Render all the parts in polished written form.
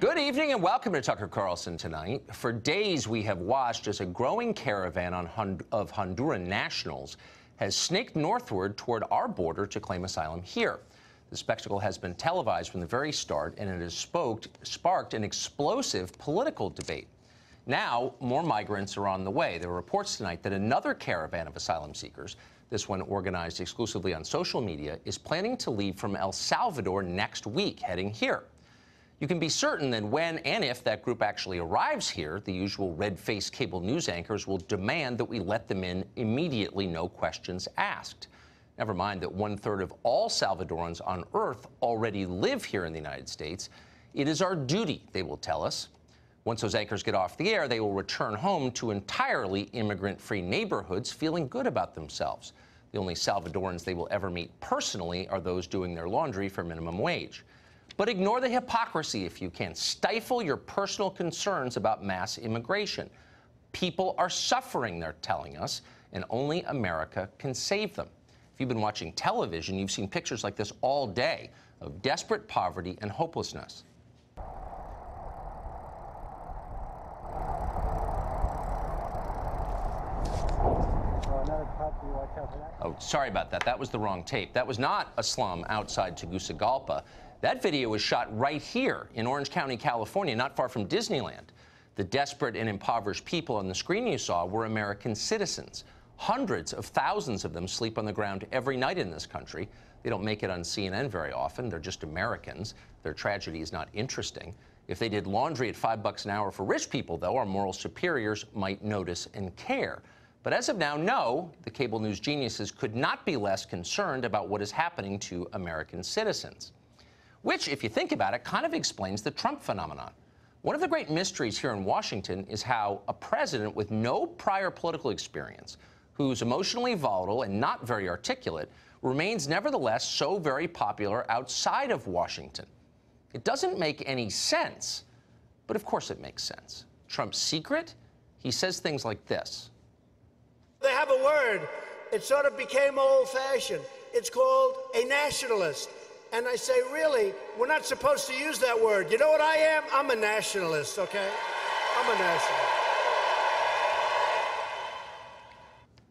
Good evening and welcome to Tucker Carlson Tonight. For days, we have watched as a growing caravan of Honduran nationals has snaked northward toward our border to claim asylum here. The spectacle has been televised from the very start, and it has sparked an explosive political debate. Now, more migrants are on the way. There are reports tonight that another caravan of asylum seekers, this one organized exclusively on social media, is planning to leave from El Salvador next week, heading here. You can be certain that when and if that group actually arrives here, the usual red-faced cable news anchors will demand that we let them in immediately, no questions asked. Never mind that one-third of all Salvadorans on Earth already live here in the United States. It is our duty, they will tell us. Once those anchors get off the air, they will return home to entirely immigrant-free neighborhoods feeling good about themselves. The only Salvadorans they will ever meet personally are those doing their laundry for minimum wage. But ignore the hypocrisy if you can. Stifle your personal concerns about mass immigration. People are suffering, they're telling us, and only America can save them. If you've been watching television, you've seen pictures like this all day of desperate poverty and hopelessness. Oh, sorry about that. That was the wrong tape. That was not a slum outside Tegucigalpa. That video was shot right here in Orange County, California, not far from Disneyland. The desperate and impoverished people on the screen you saw were American citizens. Hundreds of thousands of them sleep on the ground every night in this country. They don't make it on CNN very often. They're just Americans. Their tragedy is not interesting. If they did laundry at $5 an hour for rich people, though, our moral superiors might notice and care. But as of now, no, the cable news geniuses could not be less concerned about what is happening to American citizens. Which, if you think about it, kind of explains the Trump phenomenon. One of the great mysteries here in Washington is how a president with no prior political experience, who's emotionally volatile and not very articulate, remains nevertheless so very popular outside of Washington. It doesn't make any sense, but of course it makes sense. Trump's secret? He says things like this. They have a word. It sort of became old-fashioned. It's called a nationalist. And I say, really, we're not supposed to use that word. You know what I am? I'm a nationalist, okay? I'm a nationalist.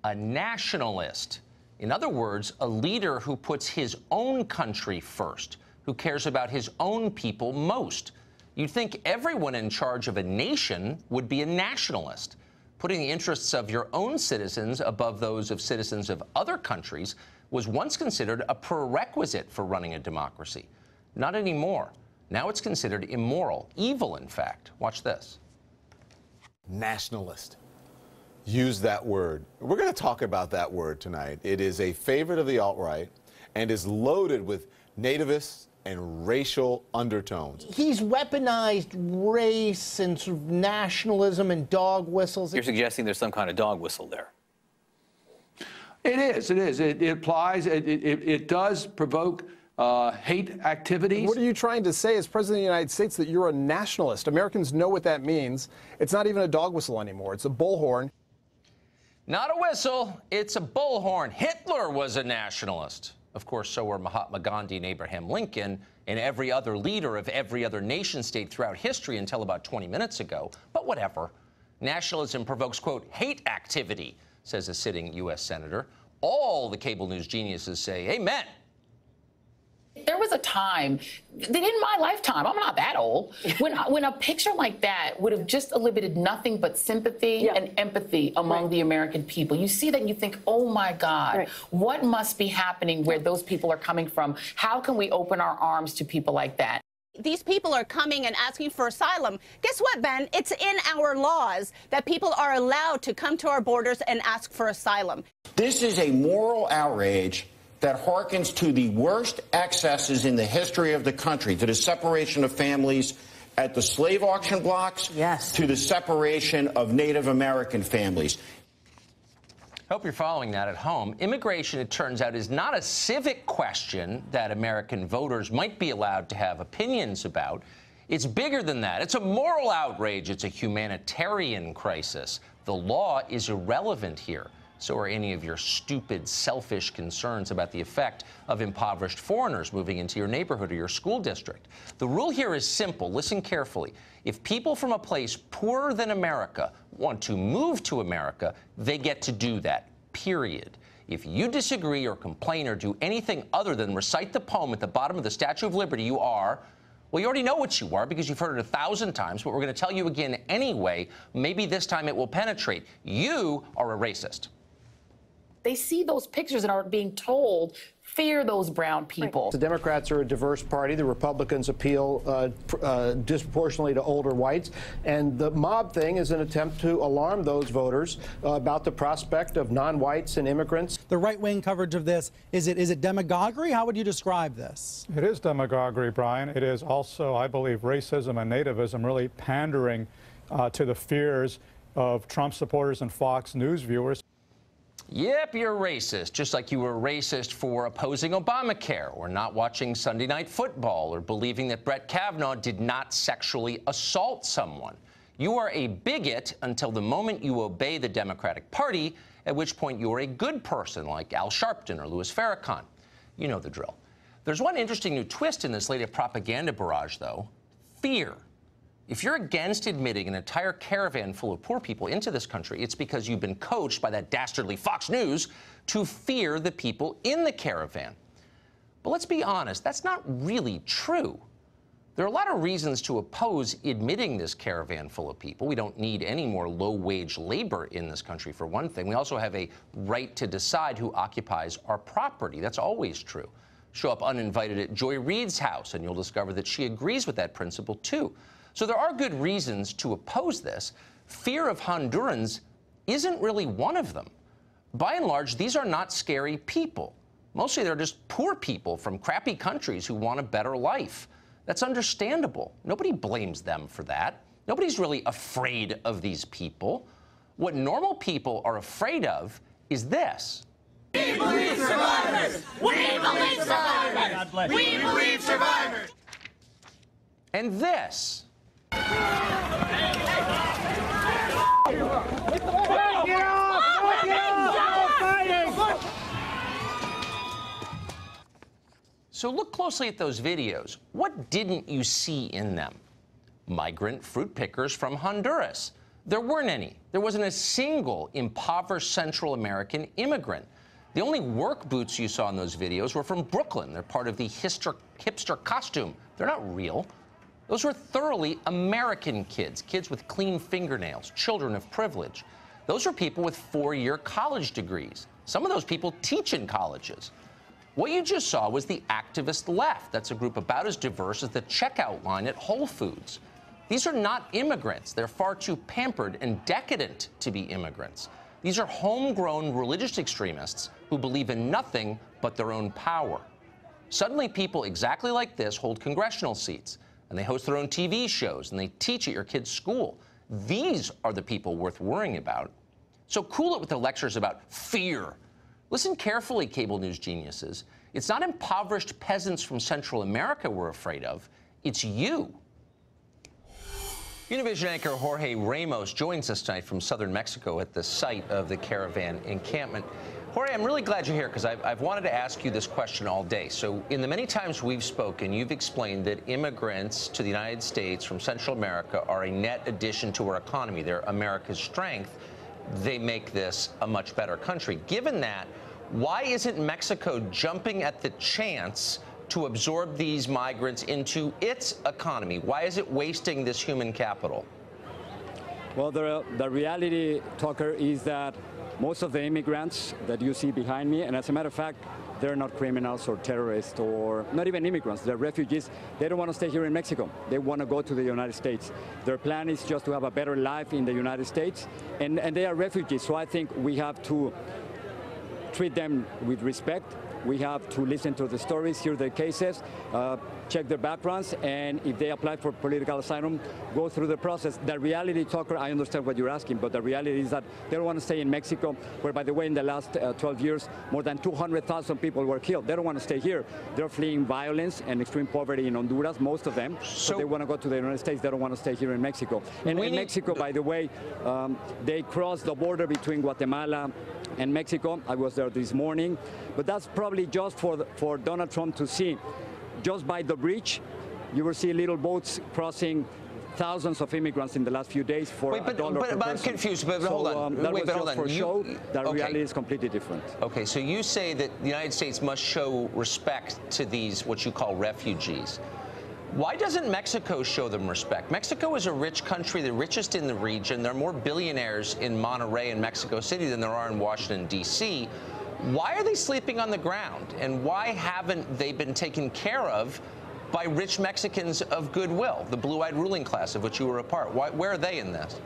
A nationalist. In other words, a leader who puts his own country first, who cares about his own people most. You'd think everyone in charge of a nation would be a nationalist. Putting the interests of your own citizens above those of citizens of other countries was once considered a prerequisite for running a democracy. Not anymore. Now it's considered immoral, evil, in fact. Watch this. Nationalist. Use that word. We're going to talk about that word tonight. It is a favorite of the alt-right and is loaded with nativist and racial undertones. He's weaponized race and sort of nationalism and dog whistles. You're suggesting there's some kind of dog whistle there. It is. It applies. It does provoke hate activities. What are you trying to say as President of the United States, that you're a nationalist? Americans know what that means. It's not even a dog whistle anymore. It's a bullhorn. Not a whistle. It's a bullhorn. Hitler was a nationalist. Of course, so were Mahatma Gandhi and Abraham Lincoln and every other leader of every other nation state throughout history until about 20 minutes ago. But whatever. Nationalism provokes, quote, hate activity, says a sitting U.S. senator. All the cable news geniuses say amen. There was a time, in my lifetime, I'm not that old, when a picture like that would have just elicited nothing but sympathy and empathy among the American people. You see that and you think, oh my God, what must be happening where those people are coming from? How can we open our arms to people like that? These people are coming and asking for asylum. Guess what, Ben? It's in our laws that people are allowed to come to our borders and ask for asylum. This is a moral outrage that harkens to the worst excesses in the history of the country, to the separation of families at the slave auction blocks, to the separation of Native American families. Hope you're following that at home. Immigration, it turns out, is not a civic question that American voters might be allowed to have opinions about. It's bigger than that. It's a moral outrage. It's a humanitarian crisis. The law is irrelevant here. So are any of your stupid, selfish concerns about the effect of impoverished foreigners moving into your neighborhood or your school district. The rule here is simple. Listen carefully. If people from a place poorer than America want to move to America, they get to do that, period. If you disagree or complain or do anything other than recite the poem at the bottom of the Statue of Liberty, you are, well, you already know what you are because you've heard it 1,000 times, but we're going to tell you again anyway. Maybe this time it will penetrate. You are a racist. They see those pictures and are being told, fear those brown people. The Democrats are a diverse party. The Republicans appeal disproportionately to older whites. And the mob thing is an attempt to alarm those voters about the prospect of non-whites and immigrants. The right-wing coverage of this, is it demagoguery? How would you describe this? It is demagoguery, Brian. It is also, I believe, racism and nativism really pandering to the fears of Trump supporters and Fox News viewers. Yep, you're racist, just like you were racist for opposing Obamacare or not watching Sunday Night Football or believing that Brett Kavanaugh did not sexually assault someone. You are a bigot until the moment you obey the Democratic Party, at which point you are a good person like Al Sharpton or Louis Farrakhan. You know the drill. There's one interesting new twist in this latest propaganda barrage, though: fear. If you're against admitting an entire caravan full of poor people into this country, it's because you've been coached by that dastardly Fox News to fear the people in the caravan. But let's be honest, that's not really true. There are a lot of reasons to oppose admitting this caravan full of people. We don't need any more low-wage labor in this country, for one thing. We also have a right to decide who occupies our property. That's always true. Show up uninvited at Joy Reid's house, and you'll discover that she agrees with that principle, too. So there are good reasons to oppose this. Fear of Hondurans isn't really one of them. By and large, these are not scary people. Mostly they're just poor people from crappy countries who want a better life. That's understandable. Nobody blames them for that. Nobody's really afraid of these people. What normal people are afraid of is this. We believe survivors! We believe survivors! We believe survivors! And this. So look closely at those videos. What didn't you see in them? Migrant fruit pickers from Honduras. There weren't any. There wasn't a single impoverished Central American immigrant. The only work boots you saw in those videos were from Brooklyn. They're part of the hipster costume. They're not real. Those were thoroughly American kids, kids with clean fingernails, children of privilege. Those are people with 4-year college degrees. Some of those people teach in colleges. What you just saw was the activist left. That's a group about as diverse as the checkout line at Whole Foods. These are not immigrants. They're far too pampered and decadent to be immigrants. These are homegrown religious extremists who believe in nothing but their own power. Suddenly, people exactly like this hold congressional seats, and they host their own TV shows, and they teach at your kid's school. These are the people worth worrying about. So cool it with the lectures about fear. Listen carefully, cable news geniuses. It's not impoverished peasants from Central America we're afraid of. It's you. Univision anchor Jorge Ramos joins us tonight from southern Mexico at the site of the caravan encampment. Jorge, I'm really glad you're here because I've wanted to ask you this question all day. So in the many times we've spoken, you've explained that immigrants to the United States from Central America are a net addition to our economy. They're America's strength. They make this a much better country. Given that, why isn't Mexico jumping at the chance to absorb these migrants into its economy? Why is it wasting this human capital? Well, the reality, Tucker, is that most of the immigrants that you see behind me, and as a matter of fact, they're not criminals or terrorists or not even immigrants. They're refugees. They don't want to stay here in Mexico. They want to go to the United States. Their plan is just to have a better life in the United States, and they are refugees. So I think we have to treat them with respect We have to listen to the stories, hear their cases, check their backgrounds, and if they apply for political asylum, go through the process. The reality, Tucker, I understand what you're asking, but the reality is that they don't want to stay in Mexico, where, by the way, in the last 12 years, more than 200,000 people were killed. They don't want to stay here. They're fleeing violence and extreme poverty in Honduras, most of them. So they want to go to the United States. They don't want to stay here in Mexico. And in Mexico, by the way, they crossed the border between Guatemala and Mexico. I was there this morning. But that's probably just for Donald Trump to see. Just by the bridge, you will see little boats crossing thousands of immigrants in the last few days for $1 per person. But I'm confused. But hold on. That was hold just on. for show. The reality is completely different. Okay, so you say that the United States must show respect to these, what you call refugees. Why doesn't Mexico show them respect? Mexico is a rich country, the richest in the region. There are more billionaires in Monterrey and Mexico City than there are in Washington, D.C. Why are they sleeping on the ground? And why haven't they been taken care of by rich Mexicans of goodwill, the blue-eyed ruling class of which you were a part? Where are they in this?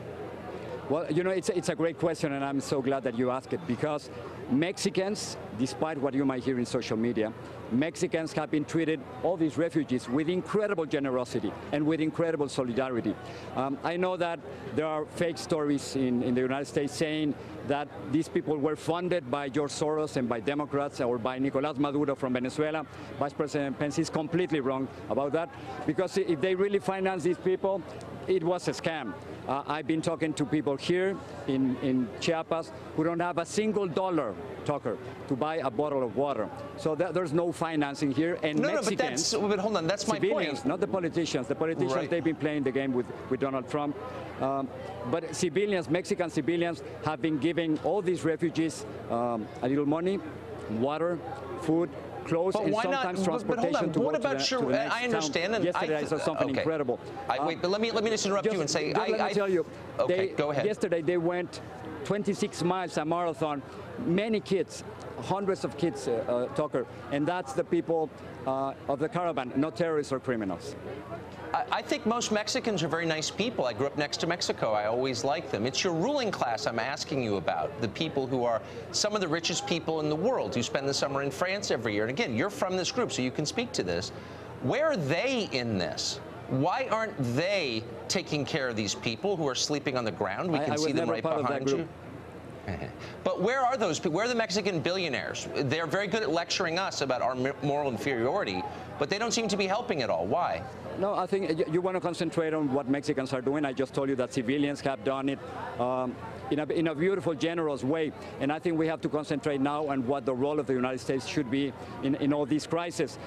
Well, you know, it's a great question, and I'm so glad that you asked it, because Mexicans, despite what you might hear in social media, Mexicans have been treated, all these refugees, with incredible generosity and with incredible solidarity. I know that there are fake stories in the United States saying that these people were funded by George Soros and by Democrats or by Nicolás Maduro from Venezuela. Vice President Pence is completely wrong about that, because if they really finance these people, it was a scam. I've been talking to people here in Chiapas who don't have a single dollar, Tucker, to buy a bottle of water. So there's no financing here. And Mexicans, but hold on, that's my civilians, point. Not the politicians. The politicians, right. They've been playing the game with Donald Trump. But civilians, Mexican civilians, have been giving all these refugees a little money, water, food, clothes, and sometimes transportation to go to the next I understand. town. Yesterday I saw something incredible. Wait, but let me just interrupt you and say, let me tell you. Okay, go ahead. Yesterday they went 26 miles, a marathon. Many kids, hundreds of kids, Tucker, and that's the people of the caravan, not terrorists or criminals. I think most Mexicans are very nice people. I grew up next to Mexico. I always liked them. It's your ruling class I'm asking you about, the people who are some of the richest people in the world who spend the summer in France every year. And again, you're from this group, so you can speak to this. Where are they in this? Why aren't they taking care of these people who are sleeping on the ground? We can see them right behind you. But where are those people? Where are the Mexican billionaires? They're very good at lecturing us about our moral inferiority, but they don't seem to be helping at all. Why? No, I think you want to concentrate on what Mexicans are doing. I just told you that civilians have done it in a beautiful, generous way. And I think we have to concentrate now on what the role of the United States should be in all these crises.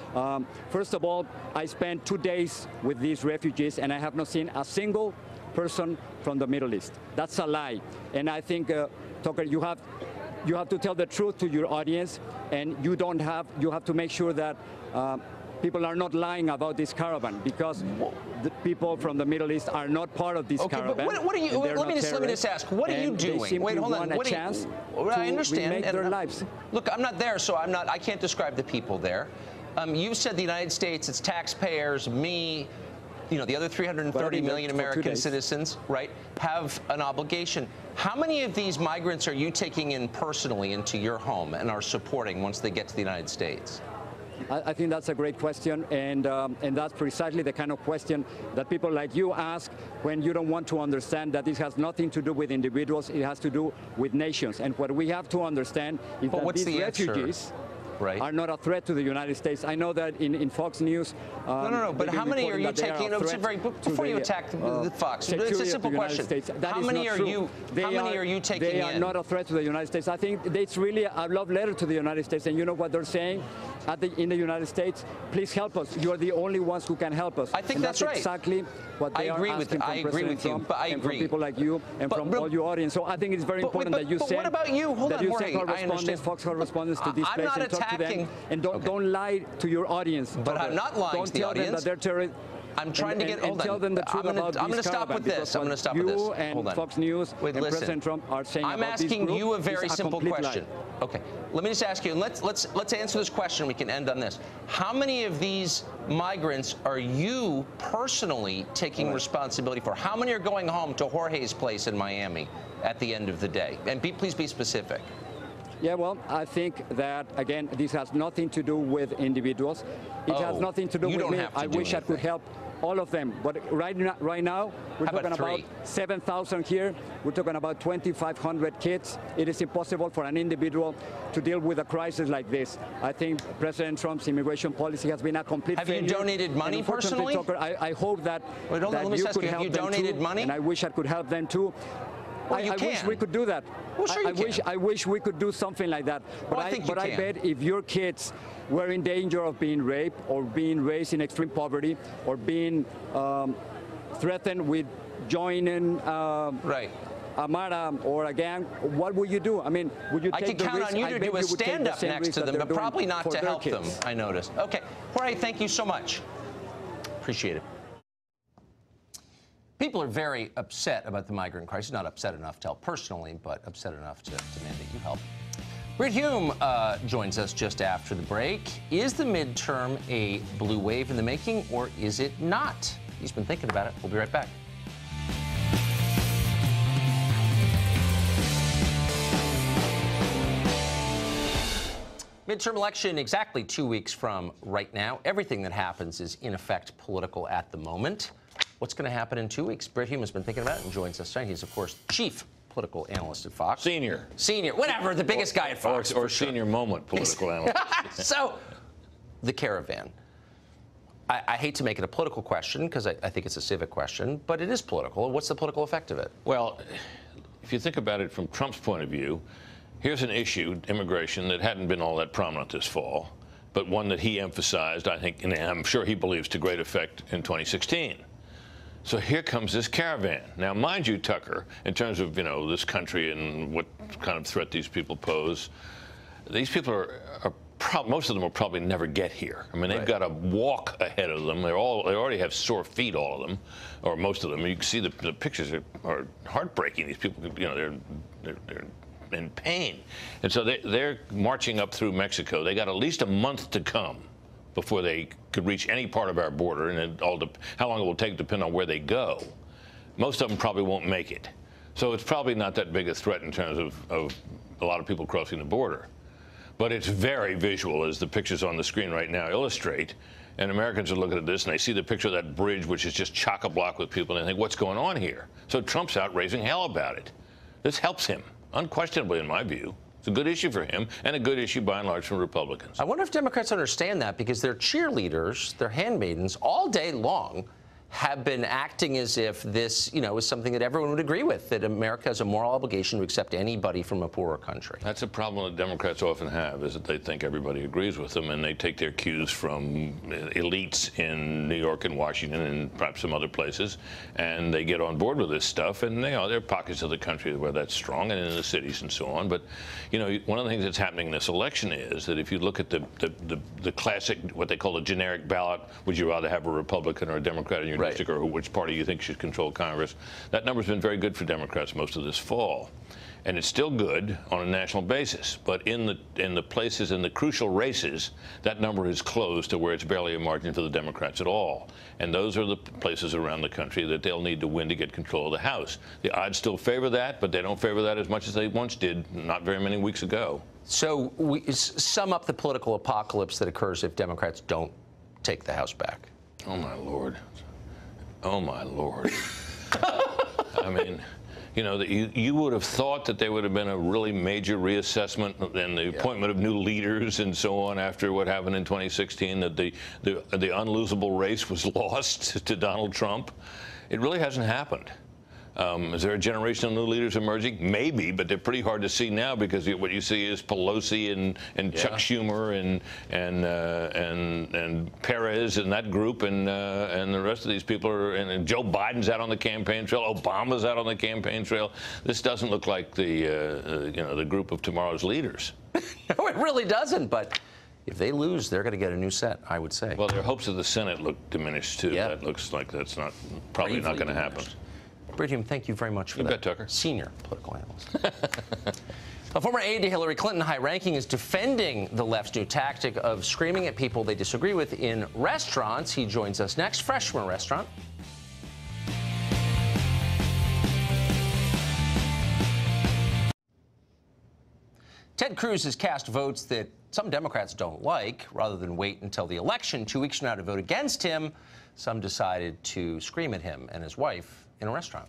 First of all, I spent 2 days with these refugees, and I have not seen a single person from the Middle East. That's a lie. And I think, Tucker, you have to tell the truth to your audience, and you have to make sure that people are not lying about this caravan, because the people from the Middle East are not part of this caravan. But what are you? Let me just ask. What are you doing? Wait, hold on. What chance I understand. Remake their lives. Look, I'm not there, so I can't describe the people there. You said the United States, its taxpayers, me, you know, the other 330 million American citizens, right, have an obligation. How many of these migrants are you taking in personally into your home and are supporting once they get to the United States? I think that's a great question, and that's precisely the kind of question that people like you ask when you don't want to understand that this has nothing to do with individuals, it has to do with nations. And what we have to understand is that these refugees are not a threat to the United States. I know that in Fox News... No, but how many are you taking... Before you attack the Fox, it's a simple question. How many are you taking in? They are not a threat to the United States. I think it's really a love letter to the United States, and you know what they're saying in the United States? Please help us. You are the only ones who can help us. I think that's right. Exactly what they are asking from President Trump and from people like you and from all your audience. So I think it's very important that you send... What about you? Hold on, Jorge. Fox correspondents to this place and talk to them. And don't lie to your audience. But I'm not lying to the audience. Don't tell them that they're terrorists. I'm trying to get... And tell them the truth about I'm going to stop with this. I'm going to stop with this. You and Fox News and President Trump are saying I'm about this group. asking you a very simple question. Lie. Okay. Let me just ask you, and let's answer this question. We can end on this. How many of these migrants are you personally taking responsibility for? How many are going home to Jorge's place in Miami at the end of the day? And please be specific. Yeah, well, I think that, again, this has nothing to do with individuals. It has nothing to do with me. I wish I could help all of them. But right now, we're talking about 7,000 here. We're talking about 2,500 kids. It is impossible for an individual to deal with a crisis like this. I think President Trump's immigration policy has been a complete failure. Have you donated money personally? Tucker, I hope that, let me you ask could you, help have you them donated too, money? and I wish I could help them too. Well, I wish we could do that. Well, sure I wish we could do something like that. But, I bet if your kids were in danger of being raped or being raised in extreme poverty or being threatened with joining Amara or a gang, what would you do? I mean, would you take the risk? I can count on you to do a stand-up next to them, but probably not to help them, I noticed. Okay. Jorge, thank you so much. Appreciate it. People are very upset about the migrant crisis. Not upset enough to help personally, but upset enough to demand that you help. Britt Hume joins us just after the break. Is the midterm a blue wave in the making, or is it not? He's been thinking about it. We'll be right back. Midterm election exactly 2 weeks from right now. Everything that happens is, in effect, political at the moment. What's going to happen in 2 weeks? Britt Hume has been thinking about it and joins us tonight. He's, of course, chief political analyst at Fox. Senior, whatever, the biggest guy at Fox. Or senior moment political analyst. So, the caravan. I hate to make it a political question because I think it's a civic question, but it is political. What's the political effect of it? Well, if you think about it from Trump's point of view, here's an issue, immigration, that hadn't been all that prominent this fall, but one that he emphasized, I think, and I'm sure he believes to great effect in 2016. So here comes this caravan. Now, mind you, Tucker, in terms of, this country and what kind of threat these people pose, these people are most of them will probably never get here. I mean, they've got a walk ahead of them. They already have sore feet, all of them, or most of them. You can see the pictures are heartbreaking. These people, they're in pain. And so they're marching up through Mexico. They got at least a month to come before they could reach any part of our border, and how long it will take depends on where they go. Most of them probably won't make it. So it's probably not that big a threat in terms of a lot of people crossing the border. But it's very visual, as the pictures on the screen right now illustrate. And Americans are looking at this, and they see the picture of that bridge, which is just chock-a-block with people, and they think, what's going on here? So Trump's out raising hell about it. This helps him, unquestionably, in my view. It's a good issue for him, and a good issue, by and large, for Republicans. I wonder if Democrats understand that, because their cheerleaders, their handmaidens, all day long have been acting as if this, is something that everyone would agree with, that America has a moral obligation to accept anybody from a poorer country. That's a problem that Democrats often have, is that they think everybody agrees with them, and they take their cues from elites in New York and Washington and perhaps some other places, and they get on board with this stuff, and there are pockets of the country where that's strong, and in the cities and so on. But, one of the things that's happening in this election is that if you look at the classic, what they call the generic ballot, would you rather have a Republican or a Democrat in your district, or which party you think should control Congress, that number's been very good for Democrats most of this fall. And it's still good on a national basis. But in the places, in the crucial races, that number is closed to where it's barely a margin for the Democrats at all. And those are the places around the country that they'll need to win to get control of the House. The odds still favor that, but they don't favor that as much as they once did not very many weeks ago. So we sum up the political apocalypse that occurs if Democrats don't take the House back. Oh, my Lord. Oh, my Lord. I mean, you would have thought that there would have been a really major reassessment and the appointment of new leaders and so on after what happened in 2016, that the unlosable race was lost to Donald Trump. It really hasn't happened. Is there a generation of new leaders emerging? Maybe, but they're pretty hard to see now, because what you see is Pelosi and Chuck Schumer and Perez and that group, and the rest of these people are, and Joe Biden's out on the campaign trail, Obama's out on the campaign trail. This doesn't look like the group of tomorrow's leaders. No, it really doesn't. But if they lose, they're going to get a new set, I would say. Well, their hopes of the Senate look diminished too. Yeah. That looks like that's probably not going to happen. Britt Hume, thank you very much for that. You bet, Tucker. Senior political analyst. A former aide to Hillary Clinton, high ranking, is defending the left's new tactic of screaming at people they disagree with in restaurants. He joins us next. Fresh from a restaurant. Ted Cruz has cast votes that some Democrats don't like. Rather than wait until the election 2 weeks from now to vote against him, some decided to scream at him and his wife in a restaurant.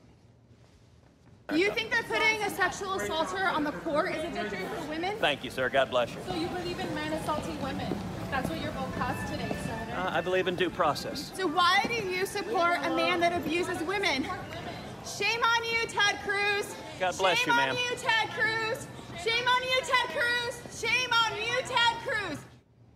You think that putting a sexual assaulter on the court is a victory for women? Thank you, sir. God bless you. So you believe in men assaulting women? That's what your vote costs today, Senator. I believe in due process. So why do you support a man that abuses women? Shame on you, Ted Cruz. God bless you, ma'am. Shame on you, Ted Cruz. Shame on you, Ted Cruz. Shame on you, Ted Cruz.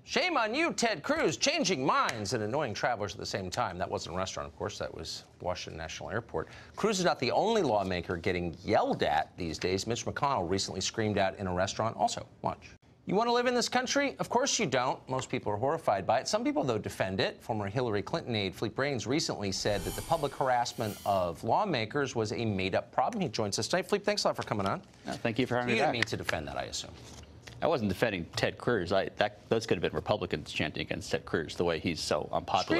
Shame on you, Ted Cruz, changing minds and annoying travelers at the same time. That wasn't a restaurant, of course. That was Washington National Airport. Cruz is not the only lawmaker getting yelled at these days. Mitch McConnell recently screamed out in a restaurant. Also, watch. You want to live in this country? Of course you don't. Most people are horrified by it. Some people, though, defend it. Former Hillary Clinton aide Philippe Reines recently said that the public harassment of lawmakers was a made-up problem. He joins us tonight. Philippe, thanks a lot for coming on. Thank you for having me You back. didn't mean to defend that, I assume. I wasn't defending Ted Cruz. Those could have been Republicans chanting against Ted Cruz, the way he's so unpopular.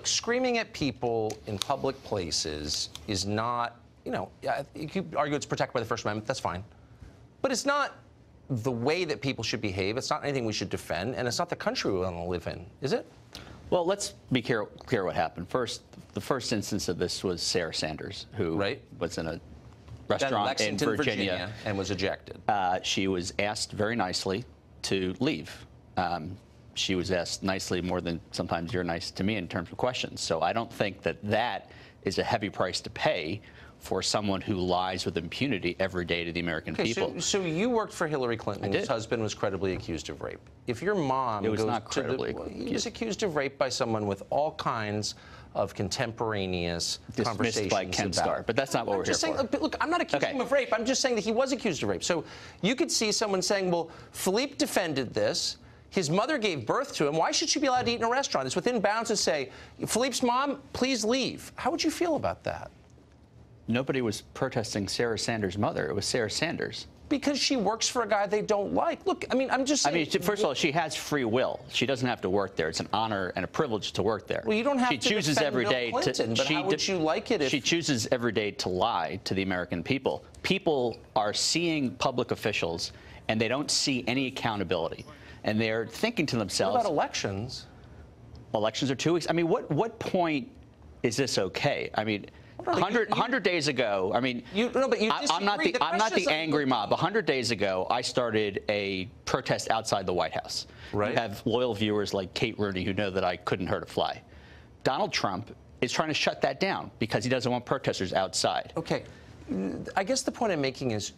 Screaming at people in public places is not, you could argue it's protected by the First Amendment. That's fine. But it's not the way that people should behave. It's not anything we should defend, and it's not the country we want to live in, is it? Well, let's be clear what happened. First, the first instance of this was Sarah Sanders, who was in a restaurant in Virginia and was ejected. She was asked very nicely to leave. She was asked nicely more than sometimes you're nice to me in terms of questions. So I don't think that is a heavy price to pay for someone who lies with impunity every day to the American people. So you worked for Hillary Clinton, whose husband was credibly accused of rape. If your mom It was not credibly he was accused of rape by someone with all kinds of contemporaneous conversations by Ken Starr, but that's not what we're here for. Look, I'm not accusing him of rape. I'm just saying that he was accused of rape. So you could see someone saying, well, Philippe defended this. His mother gave birth to him. Why should she be allowed to eat in a restaurant? It's within bounds to say, Philippe's mom, please leave. How would you feel about that? Nobody was protesting Sarah Sanders' mother. It was Sarah Sanders. Because she works for a guy they don't like. Look, I mean, I'm just saying. I mean, first of all, she has free will. She doesn't have to work there. It's an honor and a privilege to work there. Well, you don't have she to chooses defend every Bill day Clinton, but how would you like it if... She chooses every day to lie to the American people. People are seeing public officials, and they don't see any accountability. And they're thinking to themselves... What about elections? Elections are 2 weeks. I mean, what point is this okay? I mean... 100 days ago, I mean, I'm not the angry mob. 100 days ago, I started a protest outside the White House. Right. You have loyal viewers like Kate Rooney who know that I couldn't hurt a fly. Donald Trump is trying to shut that down because he doesn't want protesters outside. Okay. I guess the point I'm making is,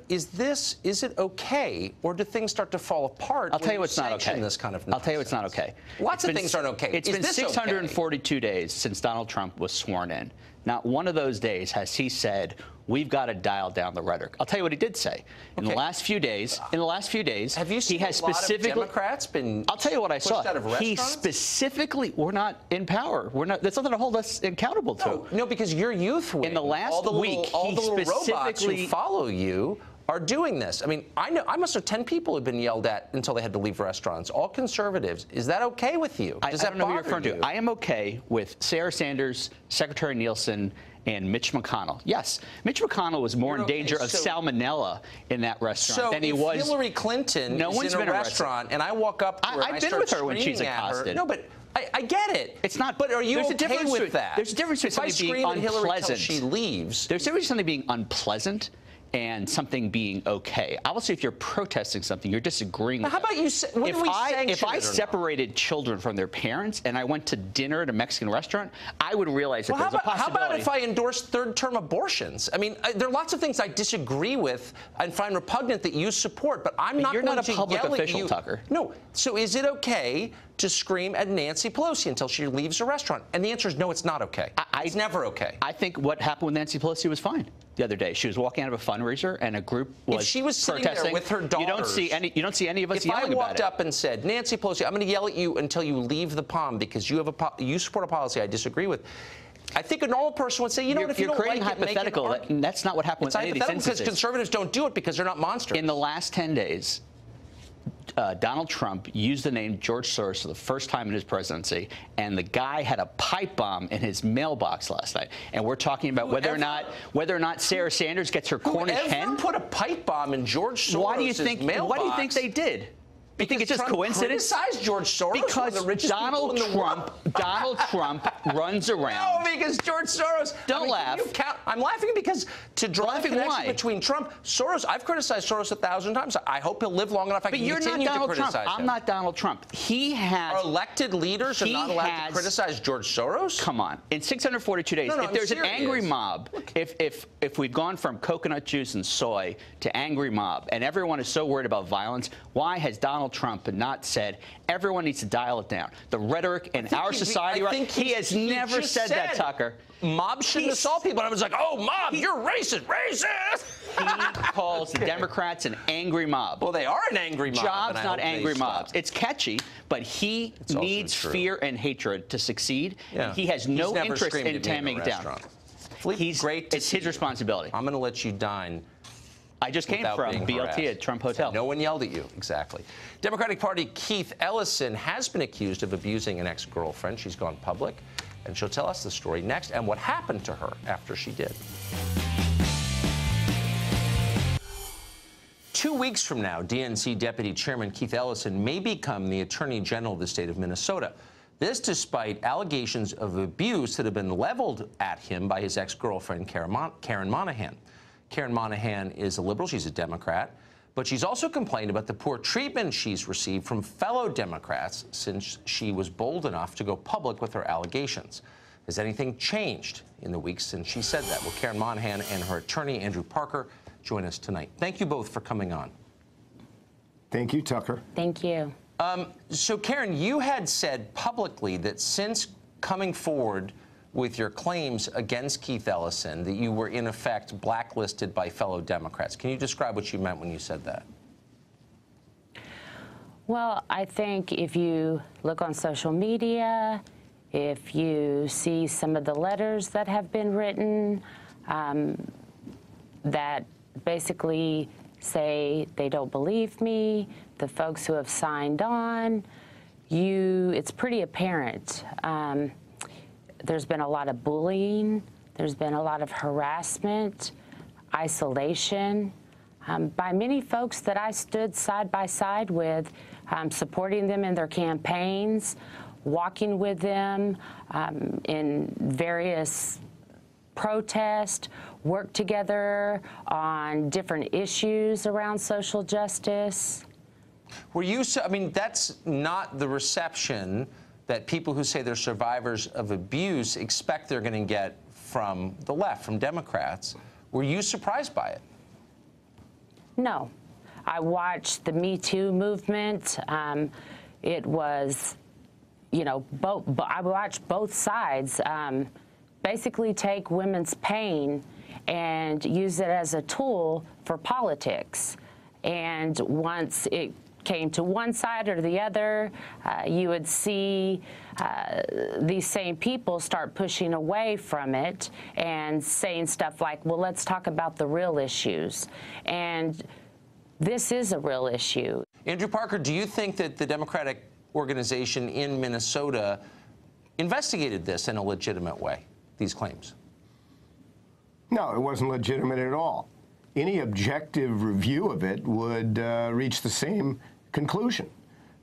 is it okay, or do things start to fall apart? I'll tell you what's not okay. This kind of I'll tell you what's not okay. Lots of things aren't okay. It's been 642 days since Donald Trump was sworn in. Not one of those days has he said, we've got to dial down the rhetoric. I'll tell you what he did say. In the last few days, have you seen he has a lot specifically, of Democrats been I'll tell you what I saw. Out of he specifically, we're not in power. There's nothing to hold us accountable to. No, because your youth wing, in the last week, all the little specifically robots who follow you are doing this. I mean, I must have 10 people who've been yelled at until they had to leave restaurants, all conservatives. Is that okay with you? I don't know who you're referring to. I am okay with Sarah Sanders, Secretary Nielsen, and Mitch McConnell. Yes, Mitch McConnell was more in danger of salmonella in that restaurant than he was. So Hillary Clinton is in a restaurant and I walk up to her and I start with her when she's accosted. No, but I get it. It's not. But are you okay with that? There's a difference between something being unpleasant. She leaves. There's a difference between something being unpleasant and something being okay. Obviously, if you're protesting something, you're disagreeing with How about you? If I separated children from their parents and I went to dinner at a Mexican restaurant, I would realize that there's a possibility. How about if I endorse third-term abortions? I mean, there are lots of things I disagree with and find repugnant that you support, but I'm not going to yell at you. You're not a public official, Tucker. No. So is it okay to scream at Nancy Pelosi until she leaves a restaurant? And the answer is no, it's not okay. It's never okay. I think what happened with Nancy Pelosi was fine the other day. She was walking out of a fundraiser and a group was If she was sitting protesting. there with her daughters, you don't see any of us yelling about it. If I walked up and said, Nancy Pelosi, I'm going to yell at you until you leave the palm because you support a policy I disagree with, I think a normal person would say, you know what, if you don't like it, hypothetical. That's not what happened with any of these instances. Because conservatives don't do it because they're not monsters. In the last 10 days, Donald Trump used the name George Soros for the first time in his presidency, and the guy had a pipe bomb in his mailbox last night. And we're talking about whether or not Sarah Sanders gets her Cornish hen. Whoever put a pipe bomb in George Soros' Why do you think? mailbox? What do you think they did? You think it's just Trump coincidence? Criticized George Soros, because one of the richest Donald people in the world. Trump runs around. No, because George Soros. Don't laugh. I'm laughing because to draw a connection why? between Trump, Soros. I've criticized Soros 1,000 times. I hope he'll live long enough. I But can you're continue not Donald to criticize Trump. him. I'm not Donald Trump. He has. Our elected leaders are not allowed to criticize George Soros. Come on. In 642 days, if there's an angry mob, if we've gone from coconut juice and soy to angry mob, and everyone is so worried about violence, why has Donald Trump not said everyone needs to dial it down? The rhetoric in our society, he has never said that, Tucker. Mobs shouldn't assault people. And I was like, oh, mob, you're racist, racist. He calls the Democrats an angry mob. Well, they are an angry mob. Jobs, not angry mobs. It's catchy, but he needs fear and hatred to succeed. Yeah. He has no interest in tamping it down. It's his responsibility. I'm going to let you dine. I just came from BLT at Trump Hotel. No one yelled at you. Exactly. Democratic Party Keith Ellison has been accused of abusing an ex-girlfriend. She's gone public, and she'll tell us the story next and what happened to her after she did. 2 weeks from now, DNC Deputy Chairman Keith Ellison may become the Attorney General of the state of Minnesota. This despite allegations of abuse that have been leveled at him by his ex-girlfriend, Karen Monahan. Karen Monahan is a liberal. She's a Democrat. But she's also complained about the poor treatment she's received from fellow Democrats since she was bold enough to go public with her allegations. Has anything changed in the weeks since she said that? Well, Karen Monahan and her attorney, Andrew Parker, join us tonight. Thank you both for coming on. Thank you, Tucker. Thank you. So, Karen, you had said publicly that since coming forward with your claims against Keith Ellison, that you were, in effect, blacklisted by fellow Democrats. Can you describe what you meant when you said that? Well, I think if you look on social media, if you see some of the letters that have been written that basically say they don't believe me, the folks who have signed on, it's pretty apparent. There's been a lot of bullying. There's been a lot of harassment, isolation by many folks that I stood side by side with, supporting them in their campaigns, walking with them in various protests, work together on different issues around social justice. Were you, I mean, that's not the reception that people who say they're survivors of abuse expect they're going to get from the left, from Democrats. Were you surprised by it? No. I watched the Me Too movement. It was, you know, I watched both sides basically take women's pain and use it as a tool for politics. And once it came to one side or the other, you would see these same people start pushing away from it and saying stuff like, well, let's talk about the real issues. And this is a real issue. Andrew Parker, do you think that the Democratic organization in Minnesota investigated this in a legitimate way, these claims? No, it wasn't legitimate at all. Any objective review of it would reach the same conclusion.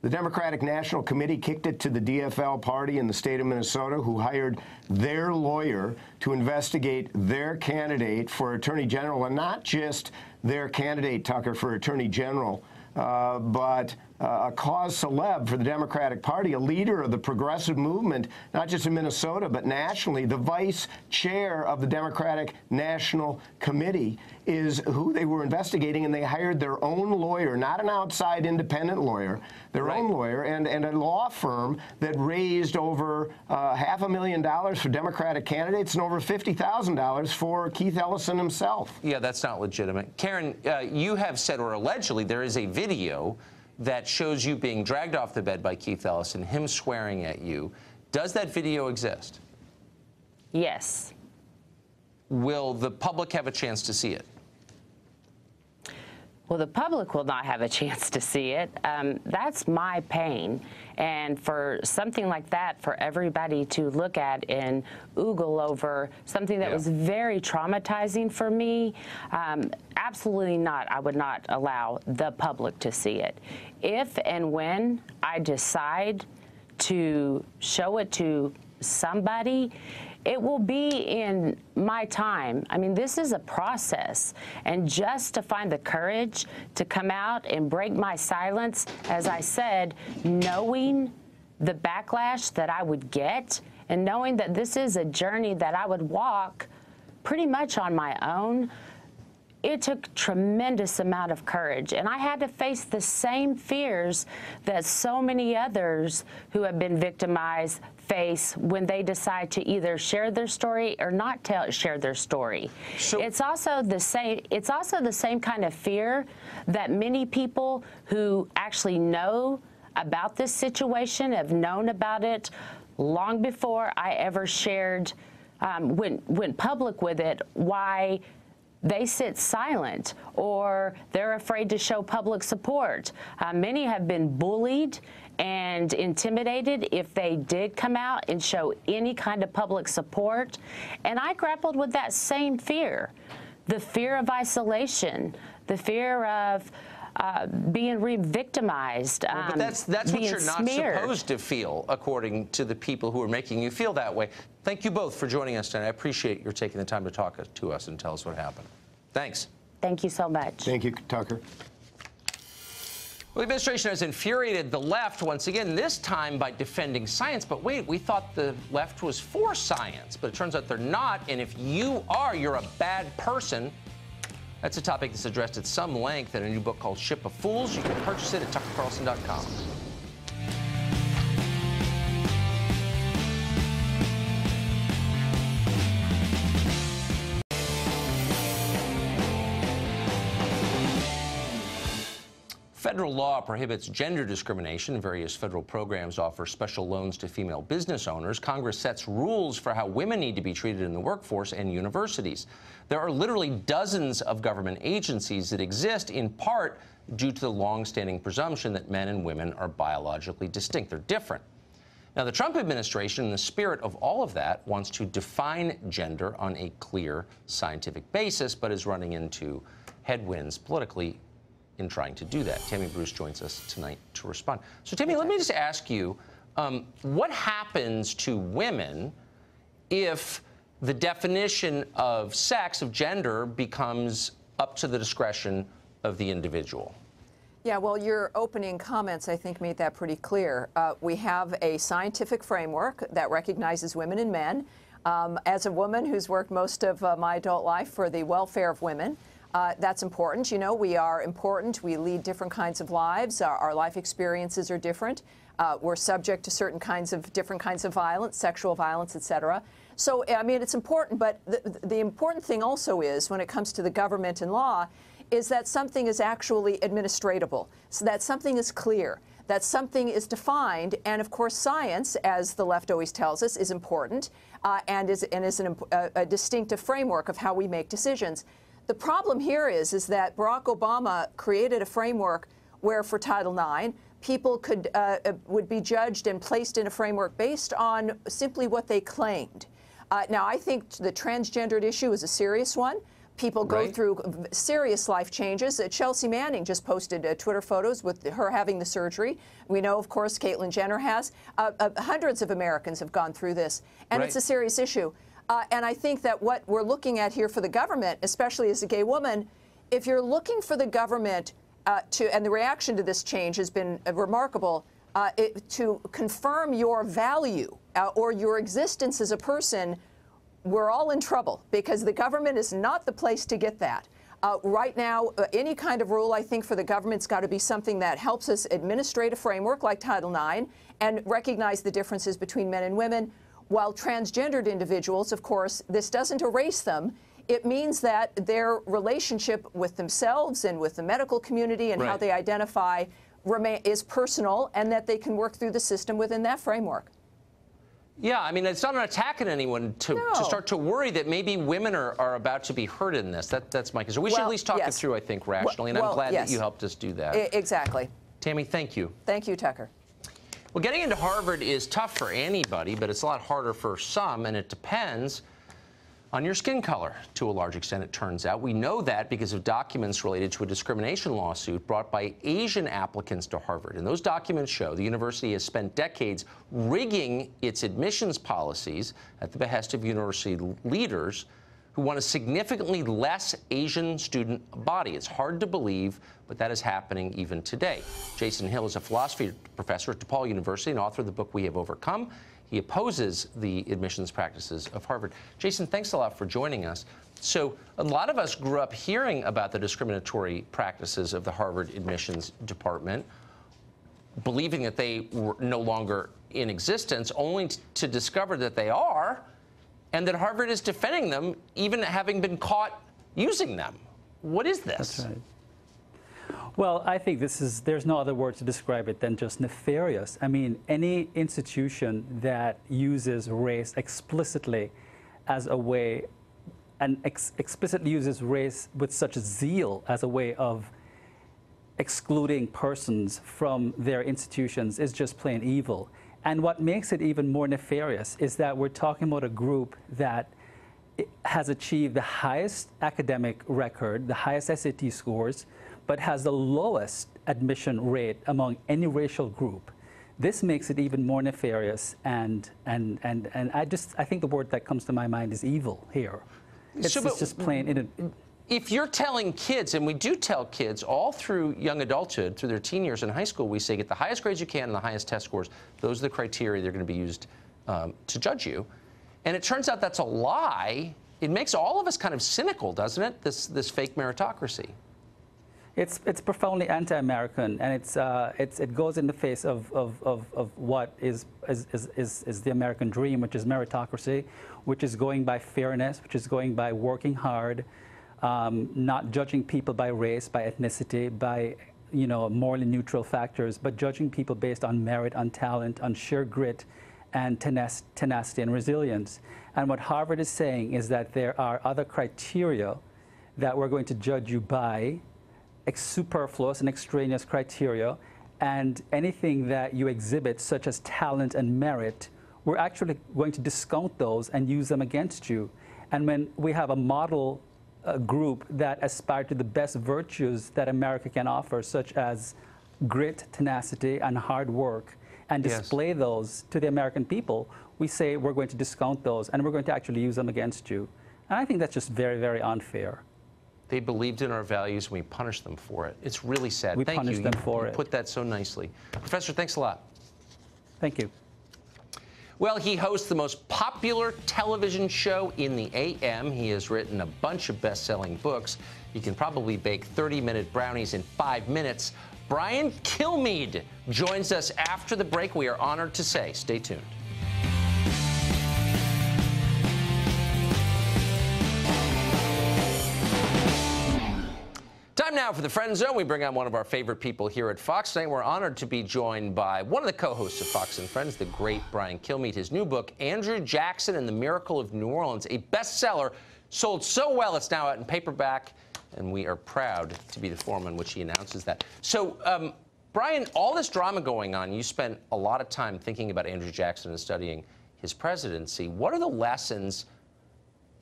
The Democratic National Committee kicked it to the DFL party in the state of Minnesota, who hired their lawyer to investigate their candidate for Attorney General, and not just their candidate, Tucker, for Attorney General, but a cause celeb for the Democratic Party, a leader of the progressive movement, not just in Minnesota, but nationally. The vice chair of the Democratic National Committee is who they were investigating, and they hired their own lawyer, not an outside independent lawyer, their own lawyer, and a law firm that raised over $500,000 for Democratic candidates and over $50,000 for Keith Ellison himself. Yeah, that's not legitimate. Karen, you have said, or allegedly, there is a video that shows you being dragged off the bed by Keith Ellison, him swearing at you. Does that video exist? Yes. Will the public have a chance to see it? Well, the public will not have a chance to see it. That's my pain. And for something like that, for everybody to look at and oogle over something that was very traumatizing for me, absolutely not. I would not allow the public to see it. If and when I decide to show it to somebody, it will be in my time. I mean, this is a process. And just to find the courage to come out and break my silence, as I said, knowing the backlash that I would get and knowing that this is a journey that I would walk pretty much on my own, it took tremendous amount of courage, and I had to face the same fears that so many others who have been victimized face when they decide to either share their story or not share their story. So it's also the same. It's also the same kind of fear that many people who actually know about this situation have known about it long before I ever shared, went public with it. Why they sit silent or they're afraid to show public support. Many have been bullied and intimidated if they did come out and show any kind of public support. And I grappled with that same fear, the fear of isolation, the fear of being re-victimized, but that's what you're not smeared. supposed to feel, according to the people who are making you feel that way. Thank you both for joining us tonight. I appreciate your taking the time to talk to us and tell us what happened. Thanks. Thank you so much. Thank you, Tucker. Well, the administration has infuriated the left once again, this time by defending science. But wait, we thought the left was for science, but it turns out they're not. And if you are, you're a bad person. That's a topic that's addressed at some length in a new book called Ship of Fools. You can purchase it at tuckercarlson.com. Federal law prohibits gender discrimination. Various federal programs offer special loans to female business owners. Congress sets rules for how women need to be treated in the workforce and universities. There are literally dozens of government agencies that exist in part due to the long-standing presumption that men and women are biologically distinct. They're different. Now, the Trump administration, in the spirit of all of that, wants to define gender on a clear scientific basis, but is running into headwinds politically in trying to do that. Tammy Bruce joins us tonight to respond. So, Tammy, let me just ask you, what happens to women if the definition of sex, of gender, becomes up to the discretion of the individual? Yeah, well, your opening comments, I think, made that pretty clear. We have a scientific framework that recognizes women and men. As a woman who's worked most of my adult life for the welfare of women, that's important. You know, we are important. We lead different kinds of lives. Our life experiences are different. We're subject to different kinds of violence, sexual violence, et cetera. So, I mean, it's important. But the important thing also is, when it comes to the government and law, is that something is actually administratable, so that something is clear, that something is defined. And, of course, science, as the left always tells us, is important and is a distinctive framework of how we make decisions. The problem here is that Barack Obama created a framework where, for Title IX, people would be judged and placed in a framework based on simply what they claimed. Now, I think the transgendered issue is a serious one. People go through serious life changes. Chelsea Manning just posted Twitter photos with her having the surgery. We know, of course, Caitlyn Jenner has. Hundreds of Americans have gone through this, and it's a serious issue. And I think that what we're looking at here for the government, especially as a gay woman, if you're looking for the government and the reaction to this change has been remarkable, to confirm your value or your existence as a person, we're all in trouble, because the government is not the place to get that. Right now, any kind of rule, I think, for the government's got to be something that helps us administrate a framework like Title IX and recognize the differences between men and women. While transgendered individuals, of course, this doesn't erase them. It means that their relationship with themselves and with the medical community and how they identify is personal, and that they can work through the system within that framework. Yeah, I mean, it's not an attack on anyone to start to worry that maybe women are about to be hurt in this. That's my concern. We should at least talk it through, I think, rationally, and I'm glad that you helped us do that. Exactly. Tammy, thank you. Thank you, Tucker. Well, getting into Harvard is tough for anybody, but it's a lot harder for some, and it depends on your skin color, to a large extent, it turns out. We know that because of documents related to a discrimination lawsuit brought by Asian applicants to Harvard. And those documents show the university has spent decades rigging its admissions policies at the behest of university leaders who want a significantly less Asian student body. It's hard to believe, but that is happening even today. Jason Hill is a philosophy professor at DePaul University and author of the book We Have Overcome. He opposes the admissions practices of Harvard. Jason, thanks a lot for joining us. So a lot of us grew up hearing about the discriminatory practices of the Harvard admissions department, believing that they were no longer in existence, only to discover that they are, and that Harvard is defending them, even having been caught using them. What is this? That's right. Well, I think there's no other word to describe it than just nefarious. I mean, any institution that uses race explicitly as a way, and explicitly uses race with such zeal as a way of excluding persons from their institutions is just plain evil. And what makes it even more nefarious is that we're talking about a group that has achieved the highest academic record, the highest SAT scores, but has the lowest admission rate among any racial group. This makes it even more nefarious, and I think the word that comes to my mind is evil here. It's just plain. If you're telling kids, and we do tell kids all through young adulthood, through their teen years in high school, we say get the highest grades you can and the highest test scores. Those are the criteria they're going to be used to judge you. And it turns out that's a lie. It makes all of us kind of cynical, doesn't it? This fake meritocracy. It's profoundly anti-American, and it goes in the face of what is the American dream, which is meritocracy, which is going by fairness, which is going by working hard, not judging people by race, by ethnicity, by morally neutral factors, but judging people based on merit, on talent, on sheer grit, and tenacity and resilience. And what Harvard is saying is that there are other criteria that we're going to judge you by, superfluous and extraneous criteria, and anything that you exhibit, such as talent and merit, we're actually going to discount those and use them against you. And when we have a model group that aspire to the best virtues that America can offer, such as grit, tenacity, and hard work, and display those to the American people, we say we're going to discount those and we're going to actually use them against you. And I think that's just very, very unfair. They believed in our values, and we punished them for it. It's really sad. We Thank you. punished them for you it. Put that so nicely. Professor, thanks a lot. Thank you. Well, he hosts the most popular television show in the AM. He has written a bunch of best-selling books. You can probably bake 30-minute brownies in 5 minutes. Brian Kilmeade joins us after the break. We are honored to say. Stay tuned. Time now for the Friend Zone. We bring on one of our favorite people here at Fox. Tonight we're honored to be joined by one of the co-hosts of Fox and Friends, the great Brian Kilmeade. His new book, Andrew Jackson and the Miracle of New Orleans, a bestseller, sold so well it's now out in paperback, and we are proud to be the forum in which he announces that. So, Brian, all this drama going on, you spent a lot of time thinking about Andrew Jackson and studying his presidency. What are the lessons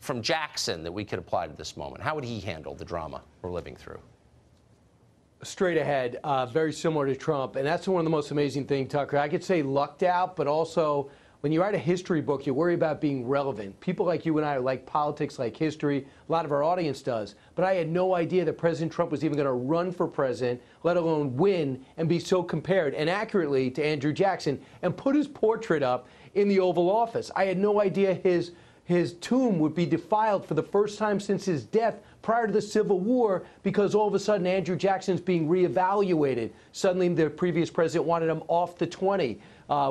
from Jackson that we could apply to this moment? How would he handle the drama we're living through? Straight ahead, very similar to Trump. And that's one of the most amazing things, Tucker. I could say lucked out, but also when you write a history book, you worry about being relevant. People like you and I like politics, like history. A lot of our audience does. But I had no idea that President Trump was even going to run for president, let alone win, and be so compared and accurately to Andrew Jackson and put his portrait up in the Oval Office. I had no idea his tomb would be defiled for the first time since his death prior to the Civil War, because all of a sudden Andrew Jackson's being reevaluated. Suddenly the previous president wanted him off the 20.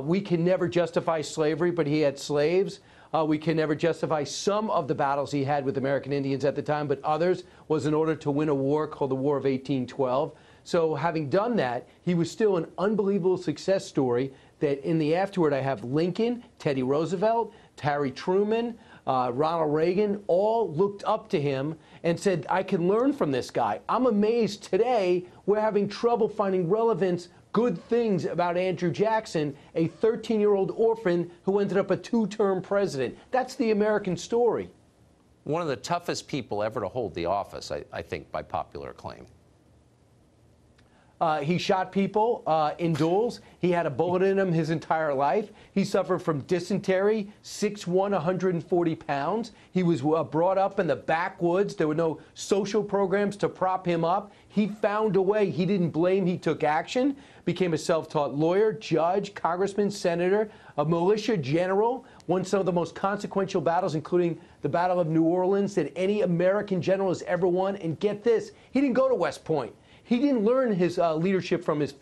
We can never justify slavery, but he had slaves. We can never justify some of the battles he had with American Indians at the time, but others was in order to win a war called the War of 1812. So having done that, he was still an unbelievable success story that in the afterward I have Lincoln, Teddy Roosevelt, Harry Truman, Ronald Reagan, all looked up to him and said, I can learn from this guy. I'm amazed today we're having trouble finding relevance, good things about Andrew Jackson, a 13-year-old orphan who ended up a 2-term president. That's the American story. One of the toughest people ever to hold the office, I think, by popular acclaim. He shot people in duels. He had a bullet in him his entire life. He suffered from dysentery, 6'1", 140 pounds. He was brought up in the backwoods. There were no social programs to prop him up. He found a way. He didn't blame. He took action, became a self-taught lawyer, judge, congressman, senator, a militia general, won some of the most consequential battles, including the Battle of New Orleans, that any American general has ever won. And get this, he didn't go to West Point. He didn't learn his leadership from his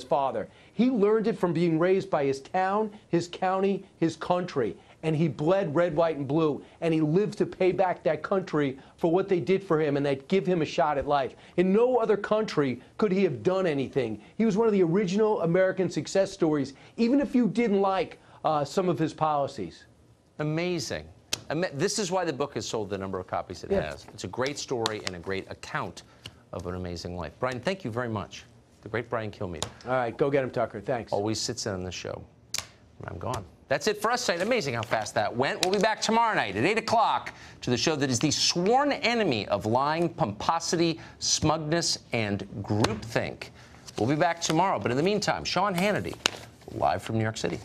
father. He learned it from being raised by his town, his county, his country. And he bled red, white, and blue. And he lived to pay back that country for what they did for him and that give him a shot at life. In no other country could he have done anything. He was one of the original American success stories, even if you didn't like some of his policies. Amazing. This is why the book has sold the number of copies it Yeah. has. It's a great story and a great account of an amazing life. Brian, thank you very much. The great Brian Kilmeade. All right, go get him, Tucker. Thanks. Always sits in on the show. I'm gone. That's it for us tonight. Amazing how fast that went. We'll be back tomorrow night at 8 o'clock to the show that is the sworn enemy of lying, pomposity, smugness, and groupthink. We'll be back tomorrow. But in the meantime, Sean Hannity, live from New York City.